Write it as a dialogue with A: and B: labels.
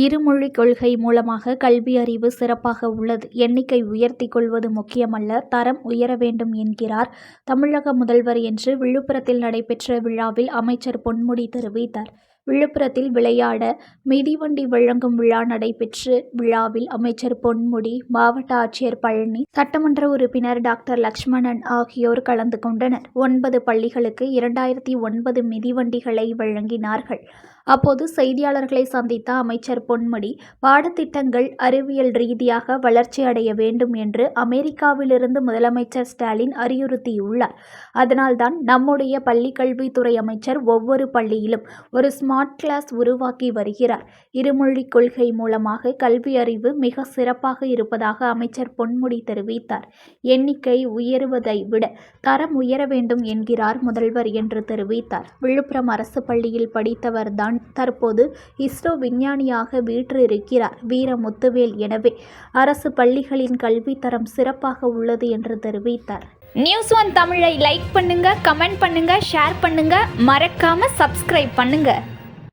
A: இருமொழிக் கொள்கை மூலமாக கல்வி அறிவு சிறப்பாக உள்ளது. எண்ணிக்கை உயர்த்திக் கொள்வது முக்கியமல்ல, தரம் உயர வேண்டும் என்கிறார் தமிழக முதல்வர் என்று விழுப்புரத்தில் நடைபெற்ற விழாவில் அமைச்சர் பொன்முடி தெரிவித்தார். விழுப்புரத்தில் விளையாட மிதிவண்டி வழங்கும் விழா நடைபெற்ற விழாவில் அமைச்சர் பொன்முடி, மாவட்ட ஆட்சியர் பழனி, சட்டமன்ற உறுப்பினர் டாக்டர் லட்சுமணன் ஆகியோர் கலந்து கொண்டனர். 9 பள்ளிகளுக்கு 2009 மிதிவண்டிகளை வழங்கினார்கள். அப்போது செய்தியாளர்களை சந்தித்த அமைச்சர் பொன்முடி, பாடத்திட்டங்கள் அறிவியல் ரீதியாக வளர்ச்சி அடைய வேண்டும் என்று அமெரிக்காவிலிருந்து முதலமைச்சர் ஸ்டாலின் அறிவுறுத்தியுள்ளார். அதனால்தான் நம்முடைய பள்ளிக்கல்வித்துறை அமைச்சர் ஒவ்வொரு பள்ளியிலும் ஒரு ஸ்மார்ட் கிளாஸ் உருவாக்கி வருகிறார். இருமொழிக் கொள்கை மூலமாக கல்வி அறிவு மிக சிறப்பாக இருப்பதாக அமைச்சர் பொன்முடி தெரிவித்தார். எண்ணிக்கை உயருவதை விட தரம் உயர வேண்டும் என்கிறார் முதல்வர் என்று தெரிவித்தார். விழுப்புரம் அரசு பள்ளியில் படித்தவர் தான் தற்போது இஸ்ரோ விஞ்ஞானியாக வீற்றிருக்கிறார் வீரமுத்துவேல். எனவே அரசு பள்ளிகளின் கல்வி தரம் சிறப்பாக உள்ளது என்று தெரிவித்தார்.
B: நியூஸ் ஒன் தமிழை லைக் பண்ணுங்க, கமெண்ட் பண்ணுங்க, ஷேர் பண்ணுங்க, மறக்காம சப்ஸ்கிரைப் பண்ணுங்க.